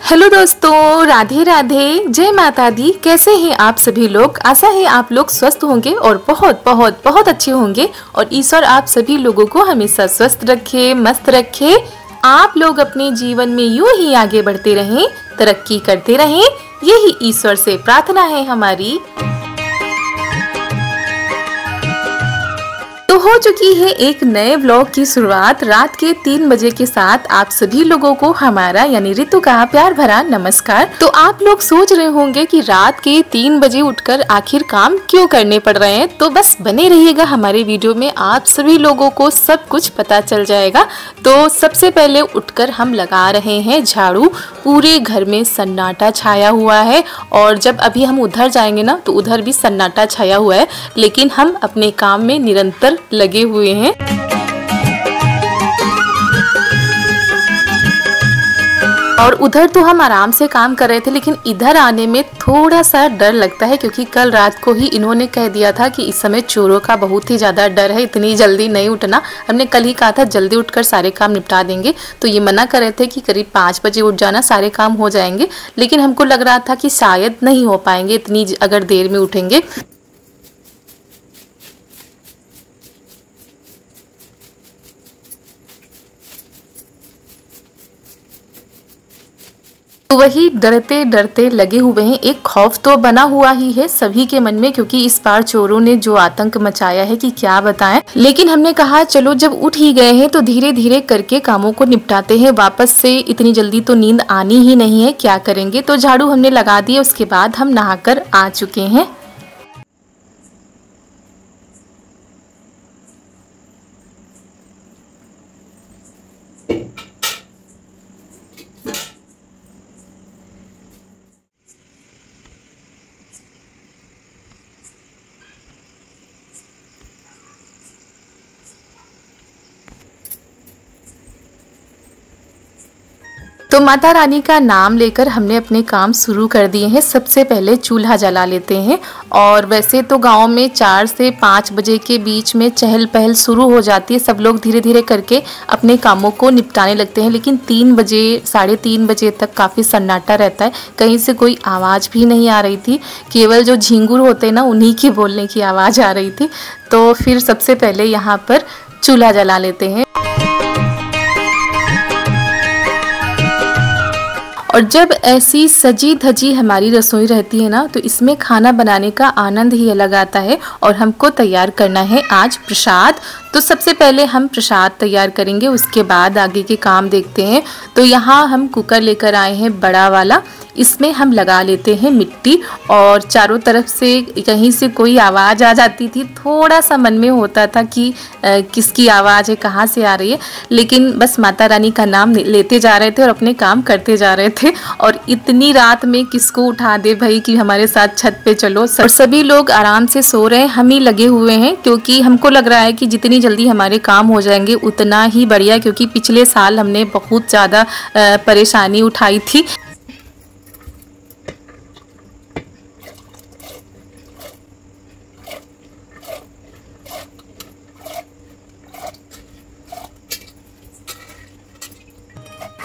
Hello दोस्तों, राधे राधे, जय माता दी। कैसे हैं आप सभी लोग। आशा है आप लोग स्वस्थ होंगे और बहुत बहुत बहुत अच्छे होंगे और ईश्वर आप सभी लोगों को हमेशा स्वस्थ रखे, मस्त रखे। आप लोग अपने जीवन में यूं ही आगे बढ़ते रहें, तरक्की करते रहें, यही ईश्वर से प्रार्थना है हमारी। तो हो चुकी है एक नए व्लॉग की शुरुआत रात के 3 बजे के साथ। आप सभी लोगों को हमारा यानी ऋतु का प्यार भरा नमस्कार। तो आप लोग सोच रहे होंगे कि रात के 3 बजे उठकर आखिर काम क्यों करने पड़ रहे हैं, तो बस बने रहिएगा हमारे वीडियो में, आप सभी लोगों को सब कुछ पता चल जाएगा। तो सबसे पहले उठकर हम लगा रहे हैं झाड़ू। पूरे घर में सन्नाटा छाया हुआ है और जब अभी हम उधर जाएंगे ना तो उधर भी सन्नाटा छाया हुआ है, लेकिन हम अपने काम में निरंतर लगे हुए हैं। और उधर तो हम आराम से काम कर रहे थे, लेकिन इधर आने में थोड़ा सा डर लगता है क्योंकि कल रात को ही इन्होंने कह दिया था कि इस समय चोरों का बहुत ही ज़्यादा डर है, इतनी जल्दी नहीं उठना। हमने कल ही कहा था जल्दी उठकर सारे काम निपटा देंगे, तो ये मना कर रहे थे कि करीब 5 बजे उठ जाना, सारे काम हो जाएंगे। लेकिन हमको लग रहा था कि शायद नहीं हो पाएंगे इतनी अगर देर में उठेंगे। तो वही डरते डरते लगे हुए हैं। एक खौफ तो बना हुआ ही है सभी के मन में, क्योंकि इस बार चोरों ने जो आतंक मचाया है कि क्या बताएं। लेकिन हमने कहा चलो जब उठ ही गए हैं तो धीरे धीरे करके कामों को निपटाते हैं। वापस से इतनी जल्दी तो नींद आनी ही नहीं है, क्या करेंगे। तो झाड़ू हमने लगा दिया, उसके बाद हम नहाकर आ चुके हैं। तो माता रानी का नाम लेकर हमने अपने काम शुरू कर दिए हैं। सबसे पहले चूल्हा जला लेते हैं। और वैसे तो गांव में 4 से 5 बजे के बीच में चहल पहल शुरू हो जाती है, सब लोग धीरे धीरे करके अपने कामों को निपटाने लगते हैं। लेकिन 3 बजे 3:30 बजे तक काफ़ी सन्नाटा रहता है, कहीं से कोई आवाज़ भी नहीं आ रही थी। केवल जो झिंगुर होते हैं ना उन्हीं की बोलने की आवाज़ आ रही थी। तो फिर सबसे पहले यहाँ पर चूल्हा जला लेते हैं। और जब ऐसी सजी धजी हमारी रसोई रहती है ना तो इसमें खाना बनाने का आनंद ही अलग आता है। और हमको तैयार करना है आज प्रसाद। तो सबसे पहले हम प्रसाद तैयार करेंगे, उसके बाद आगे के काम देखते हैं। तो यहाँ हम कुकर लेकर आए हैं बड़ा वाला, इसमें हम लगा लेते हैं मिट्टी। और चारों तरफ से कहीं से कोई आवाज़ आ जाती थी, थोड़ा सा मन में होता था कि किसकी आवाज़ है, कहाँ से आ रही है। लेकिन बस माता रानी का नाम लेते जा रहे थे और अपने काम करते जा रहे थे। और इतनी रात में किसको उठा दे भाई कि हमारे साथ छत पे चलो। और सभी लोग आराम से सो रहे हैं, हम ही लगे हुए हैं, क्योंकि हमको लग रहा है कि जितनी जल्दी हमारे काम हो जाएंगे उतना ही बढ़िया। क्योंकि पिछले साल हमने बहुत ज़्यादा परेशानी उठाई थी।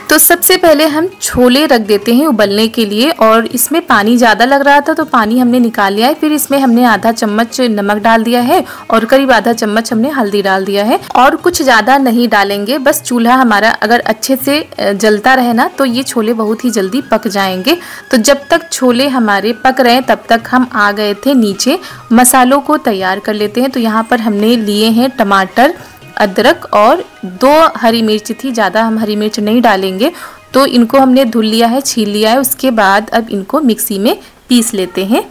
तो सबसे पहले हम छोले रख देते हैं उबलने के लिए। और इसमें पानी ज़्यादा लग रहा था तो पानी हमने निकाल लिया है। फिर इसमें हमने आधा चम्मच नमक डाल दिया है और करीब आधा चम्मच हमने हल्दी डाल दिया है। और कुछ ज़्यादा नहीं डालेंगे, बस चूल्हा हमारा अगर अच्छे से जलता रहे ना तो ये छोले बहुत ही जल्दी पक जाएंगे। तो जब तक छोले हमारे पक रहे हैं तब तक हम आ गए थे नीचे मसालों को तैयार कर लेते हैं। तो यहाँ पर हमने लिए हैं टमाटर, अदरक और 2 हरी मिर्च थी, ज़्यादा हम हरी मिर्च नहीं डालेंगे। तो इनको हमने धुल लिया है, छील लिया है। उसके बाद अब इनको मिक्सी में पीस लेते हैं।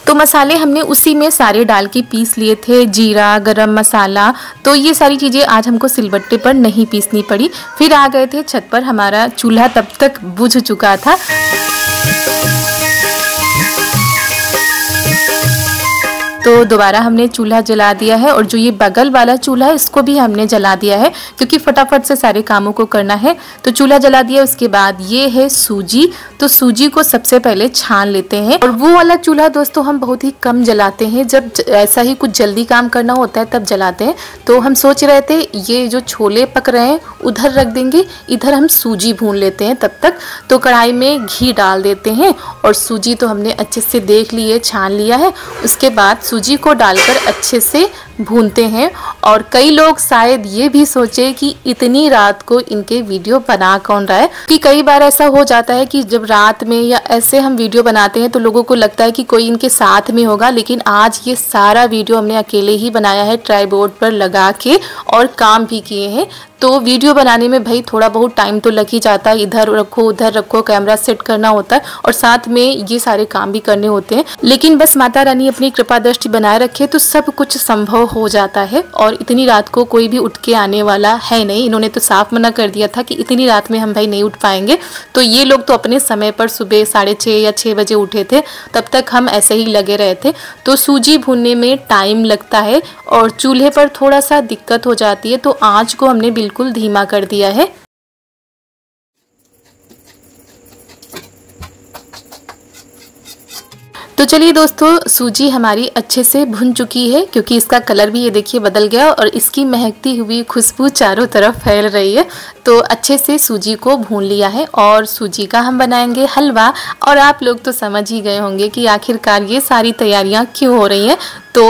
तो मसाले हमने उसी में सारे डाल के पीस लिए थे, जीरा, गरम मसाला। तो ये सारी चीज़ें आज हमको सिलबट्टे पर नहीं पीसनी पड़ी। फिर आ गए थे छत पर, हमारा चूल्हा तब तक बुझ चुका था। तो दोबारा हमने चूल्हा जला दिया है और जो ये बगल वाला चूल्हा है इसको भी हमने जला दिया है क्योंकि फटाफट से सारे कामों को करना है। तो चूल्हा जला दिया। उसके बाद ये है सूजी, तो सूजी को सबसे पहले छान लेते हैं। और वो वाला चूल्हा दोस्तों हम बहुत ही कम जलाते हैं, जब ऐसा ही कुछ जल्दी काम करना होता है तब जलाते हैं। तो हम सोच रहे थे ये जो छोले पक रहे हैं उधर रख देंगे, इधर हम सूजी भून लेते हैं तब तक। तो कढ़ाई में घी डाल देते हैं और सूजी तो हमने अच्छे से देख ली है, छान लिया है। उसके बाद सूजी को डालकर अच्छे से भूनते हैं। और कई लोग शायद ये भी सोचे कि इतनी रात को इनके वीडियो बना कौन रहा है, कि कई बार ऐसा हो जाता है कि जब रात में या ऐसे हम वीडियो बनाते हैं तो लोगों को लगता है कि कोई इनके साथ में होगा, लेकिन आज ये सारा वीडियो हमने अकेले ही बनाया है, ट्राइपॉड पर लगा के, और काम भी किए हैं। तो वीडियो बनाने में भाई थोड़ा बहुत टाइम तो लग ही जाता है, इधर रखो उधर रखो, कैमरा सेट करना होता है और साथ में ये सारे काम भी करने होते हैं। लेकिन बस माता रानी अपनी कृपा दृष्टि बनाए रखे तो सब कुछ संभव हो जाता है। और इतनी रात को कोई भी उठ के आने वाला है नहीं, इन्होंने तो साफ मना कर दिया था कि इतनी रात में हम भाई नहीं उठ पाएंगे। तो ये लोग तो अपने समय पर सुबह 6:30 या 6 बजे उठे थे, तब तक हम ऐसे ही लगे रहे थे। तो सूजी भूनने में टाइम लगता है और चूल्हे पर थोड़ा सा दिक्कत हो जाती है, तो आंच को हमने बिल्कुल धीमा कर दिया है। तो चलिए दोस्तों, सूजी हमारी अच्छे से भुन चुकी है क्योंकि इसका कलर भी ये देखिए बदल गया और इसकी महकती हुई खुशबू चारों तरफ फैल रही है। तो अच्छे से सूजी को भून लिया है और सूजी का हम बनाएंगे हलवा। और आप लोग तो समझ ही गए होंगे कि आखिरकार ये सारी तैयारियां क्यों हो रही हैं। तो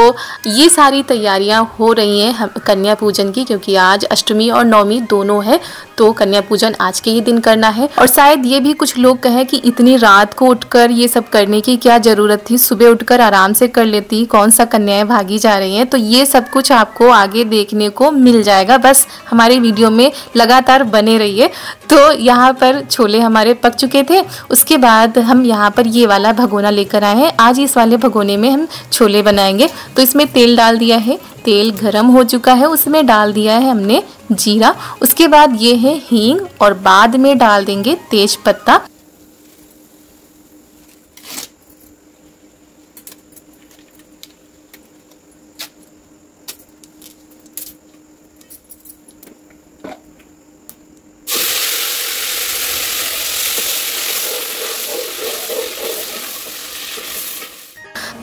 ये सारी तैयारियां हो रही हैं हम कन्या पूजन की, क्योंकि आज अष्टमी और नवमी दोनों है, तो कन्या पूजन आज के ही दिन करना है। और शायद ये भी कुछ लोग कहें कि इतनी रात को उठकर ये सब करने की क्या ज़रूरत थी, सुबह उठकर आराम से कर लेती, कौन सा कन्याएं भागी जा रही हैं। तो ये सब कुछ आपको आगे देखने को मिल जाएगा, बस हमारे वीडियो में लगातार बने रहिए। तो यहाँ पर छोले हमारे पक चुके थे। उसके बाद हम यहाँ पर ये वाला भगोना लेकर आए हैं। आज इस वाले भगोने में हम छोले बनाएंगे। तो इसमें तेल डाल दिया है, तेल गरम हो चुका है, उसमें डाल दिया है हमने जीरा। उसके बाद ये है हींग और बाद में डाल देंगे तेज पत्ता।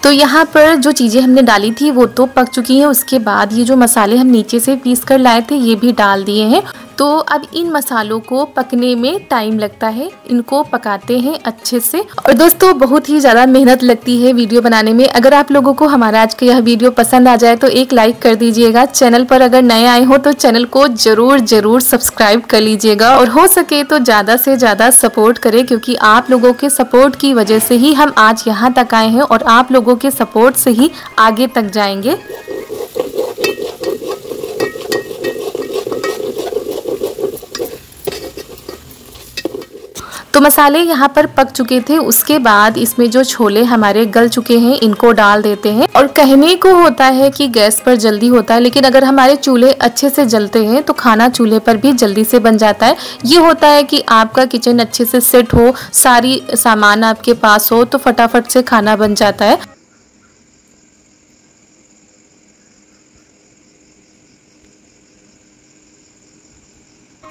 तो यहाँ पर जो चीज़ें हमने डाली थी वो तो पक चुकी हैं। उसके बाद ये जो मसाले हम नीचे से पीस कर लाए थे ये भी डाल दिए हैं। तो अब इन मसालों को पकने में टाइम लगता है, इनको पकाते हैं अच्छे से। और दोस्तों बहुत ही ज़्यादा मेहनत लगती है वीडियो बनाने में। अगर आप लोगों को हमारा आज का यह वीडियो पसंद आ जाए तो एक लाइक कर दीजिएगा। चैनल पर अगर नए आए हो तो चैनल को ज़रूर सब्सक्राइब कर लीजिएगा और हो सके तो ज़्यादा से ज़्यादा सपोर्ट करें, क्योंकि आप लोगों के सपोर्ट की वजह से ही हम आज यहाँ तक आए हैं और आप लोगों के सपोर्ट से ही आगे तक जाएंगे। तो मसाले यहाँ पर पक चुके थे। उसके बाद इसमें जो छोले हमारे गल चुके हैं इनको डाल देते हैं। और कहने को होता है कि गैस पर जल्दी होता है, लेकिन अगर हमारे चूल्हे अच्छे से जलते हैं तो खाना चूल्हे पर भी जल्दी से बन जाता है। ये होता है कि आपका किचन अच्छे से सेट हो, सारी सामान आपके पास हो, तो फटाफट से खाना बन जाता है।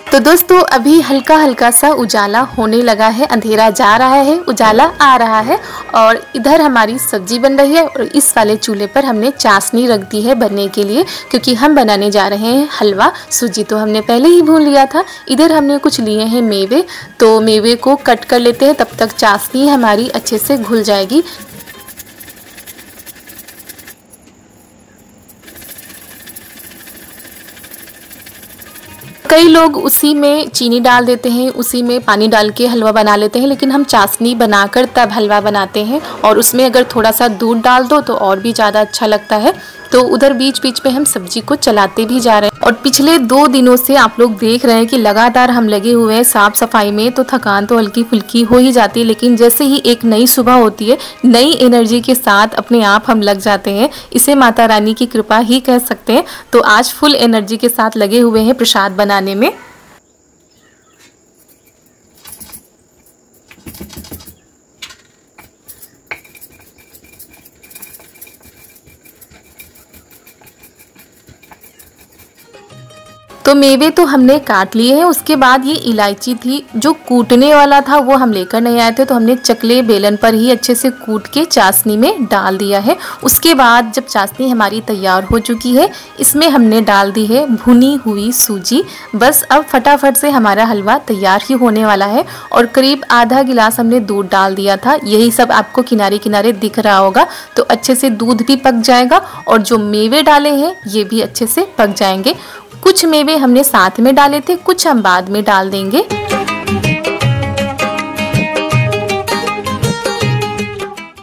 तो दोस्तों अभी हल्का हल्का सा उजाला होने लगा है, अंधेरा जा रहा है, उजाला आ रहा है। और इधर हमारी सब्जी बन रही है और इस वाले चूल्हे पर हमने चाशनी रख दी है बनने के लिए, क्योंकि हम बनाने जा रहे हैं हलवा। सूजी तो हमने पहले ही भून लिया था। इधर हमने कुछ लिए हैं मेवे, तो मेवे को कट कर लेते हैं, तब तक चाशनी हमारी अच्छे से घुल जाएगी। कई लोग उसी में चीनी डाल देते हैं, उसी में पानी डाल के हलवा बना लेते हैं, लेकिन हम चाशनी बनाकर तब हलवा बनाते हैं। और उसमें अगर थोड़ा सा दूध डाल दो तो और भी ज़्यादा अच्छा लगता है। तो उधर बीच बीच में हम सब्जी को चलाते भी जा रहे हैं। और पिछले 2 दिनों से आप लोग देख रहे हैं कि लगातार हम लगे हुए हैं साफ सफाई में, तो थकान तो हल्की फुल्की हो ही जाती है, लेकिन जैसे ही एक नई सुबह होती है नई एनर्जी के साथ अपने आप हम लग जाते हैं। इसे माता रानी की कृपा ही कह सकते हैं। तो आज फुल एनर्जी के साथ लगे हुए हैं प्रसाद बनाने में। तो मेवे तो हमने काट लिए हैं। उसके बाद ये इलायची थी, जो कूटने वाला था वो हम लेकर नहीं आए थे, तो हमने चकले बेलन पर ही अच्छे से कूट के चाशनी में डाल दिया है। उसके बाद जब चाशनी हमारी तैयार हो चुकी है, इसमें हमने डाल दी है भुनी हुई सूजी। बस अब फटाफट से हमारा हलवा तैयार ही होने वाला है। और करीब आधा गिलास हमने दूध डाल दिया था, यही सब आपको किनारे किनारे दिख रहा होगा। तो अच्छे से दूध भी पक जाएगा और जो मेवे डाले हैं ये भी अच्छे से पक जाएंगे। कुछ मेवे हमने साथ में डाले थे, कुछ हम बाद में डाल देंगे।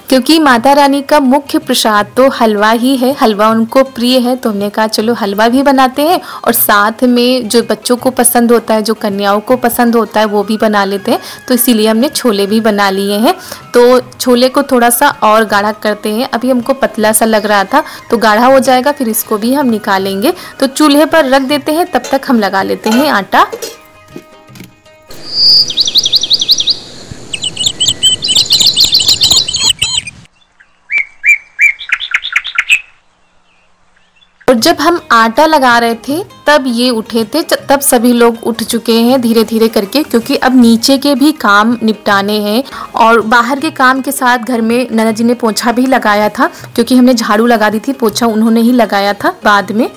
क्योंकि माता रानी का मुख्य प्रसाद तो हलवा ही है, हलवा उनको प्रिय है, तो हमने कहा चलो हलवा भी बनाते हैं और साथ में जो बच्चों को पसंद होता है, जो कन्याओं को पसंद होता है वो भी बना लेते हैं। तो इसीलिए हमने छोले भी बना लिए हैं। तो छोले को थोड़ा सा और गाढ़ा करते हैं। अभी हमको पतला सा लग रहा था, तो गाढ़ा हो जाएगा, फिर इसको भी हम निकालेंगे। तो चूल्हे पर रख देते हैं, तब तक हम लगा लेते हैं आटा। और जब हम आटा लगा रहे थे तब ये उठे थे, तब सभी लोग उठ चुके हैं धीरे धीरे करके, क्योंकि अब नीचे के भी काम निपटाने हैं। और बाहर के काम के साथ घर में ननद जी ने पोछा भी लगाया था, क्योंकि हमने झाड़ू लगा दी थी, पोछा उन्होंने ही लगाया था बाद में।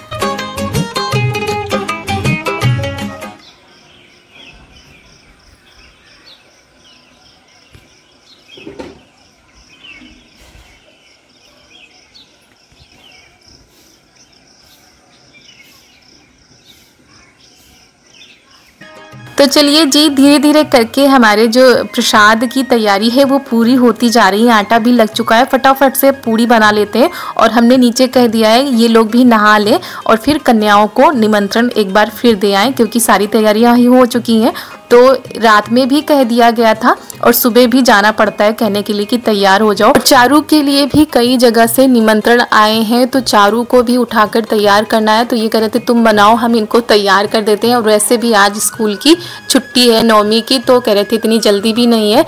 तो चलिए जी, धीरे धीरे करके हमारे जो प्रसाद की तैयारी है वो पूरी होती जा रही है। आटा भी लग चुका है, फटाफट से पूड़ी बना लेते हैं। और हमने नीचे कह दिया है ये लोग भी नहा लें और फिर कन्याओं को निमंत्रण एक बार फिर दे आएँ, क्योंकि सारी तैयारियां ही हो चुकी हैं। तो रात में भी कह दिया गया था और सुबह भी जाना पड़ता है कहने के लिए कि तैयार हो जाओ। चारू के लिए भी कई जगह से निमंत्रण आए हैं, तो चारू को भी उठाकर तैयार करना है। तो ये कह रहे थे तुम बनाओ, हम इनको तैयार कर देते हैं। और वैसे भी आज स्कूल की छुट्टी है 9वीं की, तो कह रहे थे इतनी जल्दी भी नहीं है।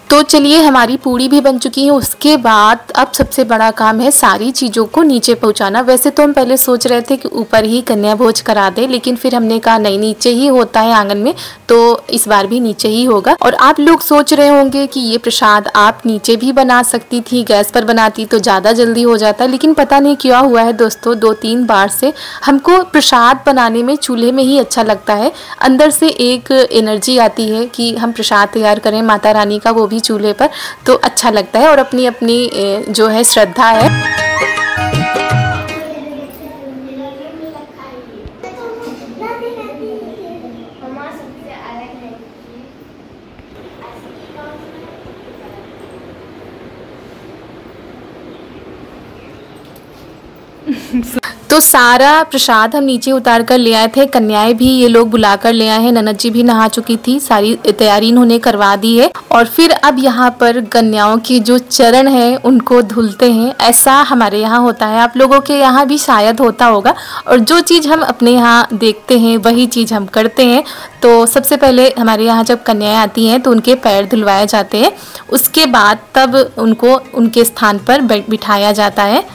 तो चलिए, हमारी पूड़ी भी बन चुकी है। उसके बाद अब सबसे बड़ा काम है सारी चीज़ों को नीचे पहुंचाना। वैसे तो हम पहले सोच रहे थे कि ऊपर ही कन्या भोज करा दे, लेकिन फिर हमने कहा नहीं, नीचे ही होता है आंगन में, तो इस बार भी नीचे ही होगा। और आप लोग सोच रहे होंगे कि ये प्रसाद आप नीचे भी बना सकती थी, गैस पर बनाती तो ज़्यादा जल्दी हो जाता, लेकिन पता नहीं क्या हुआ है दोस्तों, 2-3 बार से हमको प्रसाद बनाने में चूल्हे में ही अच्छा लगता है। अंदर से एक एनर्जी आती है कि हम प्रसाद तैयार करें माता रानी का, वो भी चूल्हे पर, तो अच्छा लगता है। और अपनी अपनी जो है श्रद्धा है। तो सारा प्रसाद हम नीचे उतार कर ले आए थे। कन्याएं भी ये लोग बुला कर ले आए हैं। ननद जी भी नहा चुकी थी, सारी तैयारी इन्होंने करवा दी है। और फिर अब यहाँ पर कन्याओं की जो चरण है उनको धुलते हैं। ऐसा हमारे यहाँ होता है, आप लोगों के यहाँ भी शायद होता होगा। और जो चीज़ हम अपने यहाँ देखते हैं वही चीज़ हम करते हैं। तो सबसे पहले हमारे यहाँ जब कन्याएं आती हैं तो उनके पैर धुलवाए जाते हैं। उसके बाद तब उनको उनके स्थान पर बिठाया जाता है।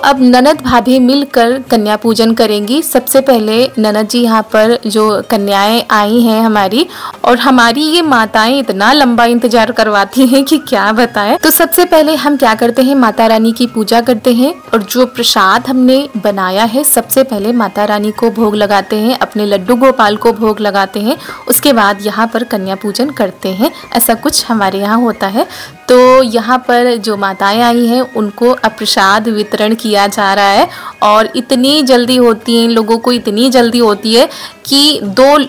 अब ननद भाभी मिलकर कन्या पूजन करेंगी। सबसे पहले ननद जी यहाँ पर जो कन्याएं आई हैं हमारी, और हमारी ये माताएं इतना लंबा इंतजार करवाती हैं कि क्या बताएं। तो सबसे पहले हम क्या करते हैं, माता रानी की पूजा करते हैं। और जो प्रसाद हमने बनाया है सबसे पहले माता रानी को भोग लगाते हैं, अपने लड्डू गोपाल को भोग लगाते हैं। उसके बाद यहाँ पर कन्या पूजन करते हैं। ऐसा कुछ हमारे यहाँ होता है। तो यहाँ पर जो माताएं आई हैं उनको अब प्रसाद वितरण किया जा रहा है। और इतनी जल्दी होती है इन लोगों को, इतनी जल्दी होती है कि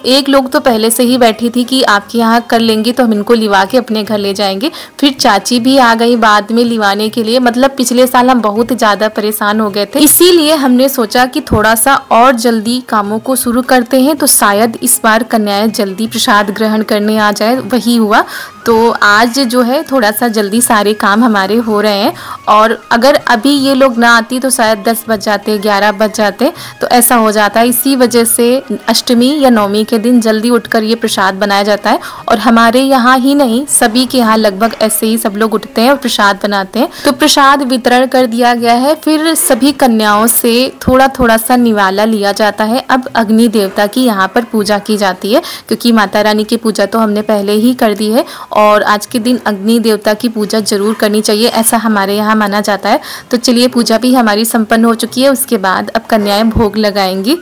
एक लोग तो पहले से ही बैठी थी कि आपके यहाँ कर लेंगे तो हम इनको लिवा के अपने घर ले जाएंगे। फिर चाची भी आ गई बाद में लिवाने के लिए। मतलब पिछले साल हम बहुत ज़्यादा परेशान हो गए थे, इसीलिए हमने सोचा कि थोड़ा सा और जल्दी कामों को शुरू करते हैं तो शायद इस बार कन्याएं जल्दी प्रसाद ग्रहण करने आ जाए। वही हुआ, तो आज जो है थोड़ा सा जल्दी सारे काम हमारे हो रहे हैं। और अगर अभी ये लोग ना आती तो शायद 10 बज जाते, 11 बज जाते, तो ऐसा हो जाता है। इसी वजह से अष्टमी या नवमी के दिन जल्दी उठकर ये प्रसाद बनाया जाता है। और हमारे यहाँ ही नहीं, सभी के यहाँ लगभग ऐसे ही सब लोग उठते हैं और प्रसाद बनाते हैं। तो प्रसाद वितरण कर दिया गया है। फिर सभी कन्याओं से थोड़ा थोड़ा सा निवाला लिया जाता है। अब अग्नि देवता की यहाँ पर पूजा की जाती है, क्योंकि माता रानी की पूजा तो हमने पहले ही कर दी है और आज के दिन अग्नि देवता की पूजा जरूर करनी चाहिए, ऐसा हमारे यहाँ माना जाता है। तो चलिए पूजा भी हमारी संपन्न हो चुकी है। उसके बाद अब कन्याएं भोग लगाएंगी।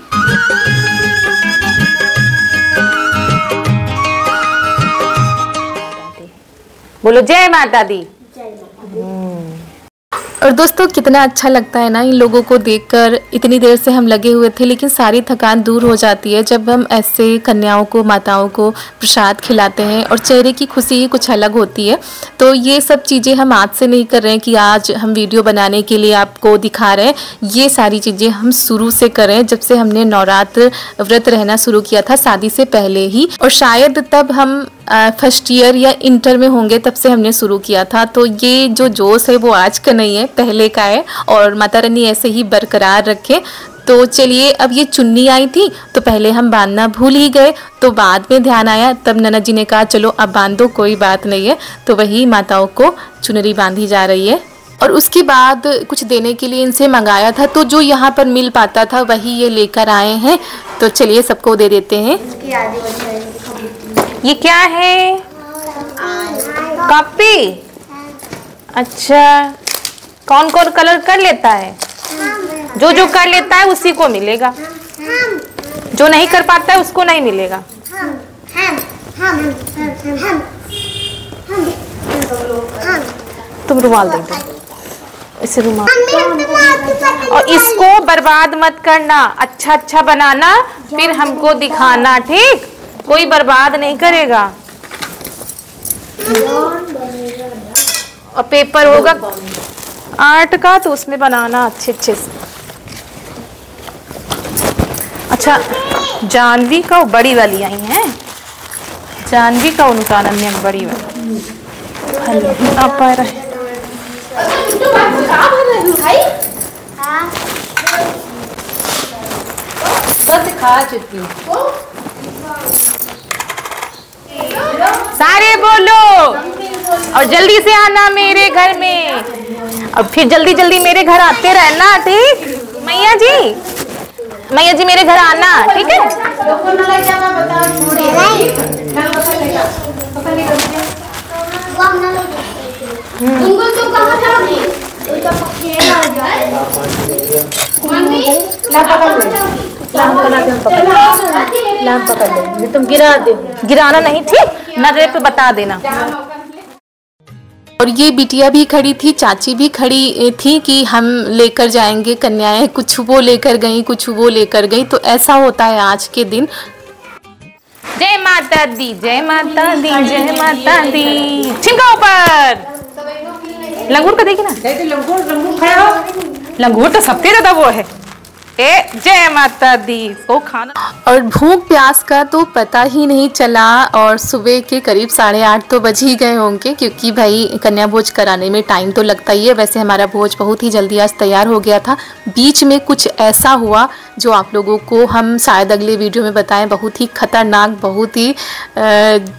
बोलो जय माता दी। और दोस्तों कितना अच्छा लगता है ना इन लोगों को देखकर। इतनी देर से हम लगे हुए थे लेकिन सारी थकान दूर हो जाती है जब हम ऐसे कन्याओं को, माताओं को प्रसाद खिलाते हैं और चेहरे की खुशी ही कुछ अलग होती है। तो ये सब चीज़ें हम आज से नहीं कर रहे हैं कि आज हम वीडियो बनाने के लिए आपको दिखा रहे हैं। ये सारी चीज़ें हम शुरू से कर रहे हैं, जब से हमने नवरात्र व्रत रहना शुरू किया था शादी से पहले ही। और शायद तब हम फर्स्ट ईयर या इंटर में होंगे तब से हमने शुरू किया था। तो ये जो जोश है वो आज का नहीं है, पहले का है। और माता रानी ऐसे ही बरकरार रखे। तो चलिए, अब ये चुन्नी आई थी तो पहले हम बांधना भूल ही गए, तो बाद में ध्यान आया, तब ननद जी ने कहा चलो अब बांधो, कोई बात नहीं है। तो वही माताओं को चुनरी बांधी जा रही है। और उसके बाद कुछ देने के लिए इनसे मंगाया था, तो जो यहाँ पर मिल पाता था वही ये लेकर आए हैं। तो चलिए सबको दे देते हैं। ये क्या है? कॉपी। अच्छा, कौन कौन कलर कर लेता है? जो जो कर लेता है उसी को मिलेगा, जो नहीं कर पाता है उसको नहीं मिलेगा। तुम रुमाल दे दो, इसे रुमाल। और इसको बर्बाद मत करना, अच्छा अच्छा बनाना, फिर हमको दिखाना, ठीक? कोई बर्बाद नहीं करेगा। और पेपर होगा आर्ट का तो उसमें बनाना अच्छे अच्छे से। अच्छा, जानवी का बड़ी वाली आई है, जानवी का उनका अनन्या बड़ी वाली आ पा रहा है। खा चुकी सारे बोलो और जल्दी से आना मेरे घर में, और फिर जल्दी जल्दी मेरे घर आते रहना, ठीक? मैया जी मेरे घर आना, ठीक है? तुम गिराना नहीं, ठीक? नजर पे बता देना। और ये बिटिया भी खड़ी थी, चाची भी खड़ी थी कि हम लेकर जाएंगे कन्याएं। कुछ वो लेकर गई, कुछ वो लेकर गई। तो ऐसा होता है आज के दिन। जय माता दी, जय माता दी, जय माता दी। छिमका ऊपर। लंगूर का देखी ना, लंगूर खड़ा हो। लंगूर तो सबसे ज्यादा वो है। जय माता दी। वो खाना और भूख प्यास का तो पता ही नहीं चला। और सुबह के करीब 8:30 तो बज ही गए होंगे, क्योंकि भाई कन्या भोज कराने में टाइम तो लगता ही है। वैसे हमारा भोज बहुत ही जल्दी आज तैयार हो गया था। बीच में कुछ ऐसा हुआ जो आप लोगों को हम शायद अगले वीडियो में बताएं। बहुत ही खतरनाक, बहुत ही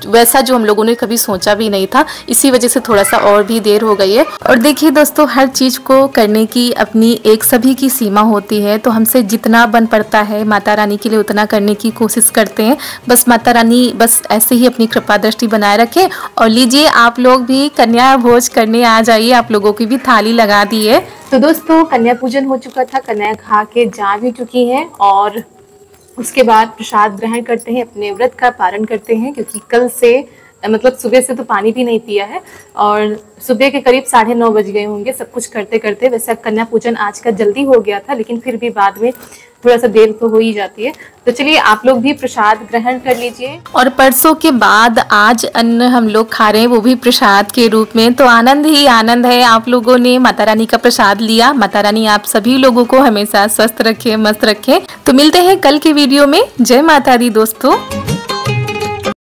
वैसा जो हम लोगों ने कभी सोचा भी नहीं था। इसी वजह से थोड़ा सा और भी देर हो गई है। और देखिए दोस्तों, हर चीज़ को करने की अपनी एक सभी की सीमा होती है। तो हमसे जितना बन पड़ता है माता रानी के लिए उतना करने की कोशिश करते हैं। बस माता रानी बस ऐसे ही अपनी कृपा दृष्टि बनाए रखे। और लीजिए, आप लोग भी कन्या भोज करने आ जाइए, आप लोगों की भी थाली लगा दी है। तो दोस्तों, कन्या पूजन हो चुका था, कन्या खा के जा भी चुकी हैं और उसके बाद प्रसाद ग्रहण करते हैं, अपने व्रत का पारण करते हैं, क्योंकि कल से मतलब सुबह से तो पानी भी नहीं पिया है और सुबह के करीब 9:30 बज गए होंगे सब कुछ करते करते। वैसे कन्या पूजन आज का जल्दी हो गया था, लेकिन फिर भी बाद में थोड़ा सा देर तो हो ही जाती है। तो चलिए आप लोग भी प्रसाद ग्रहण कर लीजिए। और परसों के बाद आज अन्न हम लोग खा रहे हैं, वो भी प्रसाद के रूप में। तो आनंद ही आनंद है। आप लोगों ने माता रानी का प्रसाद लिया। माता रानी आप सभी लोगों को हमेशा स्वस्थ रखे, मस्त रखे। तो मिलते हैं कल की वीडियो में। जय माता दी दोस्तों।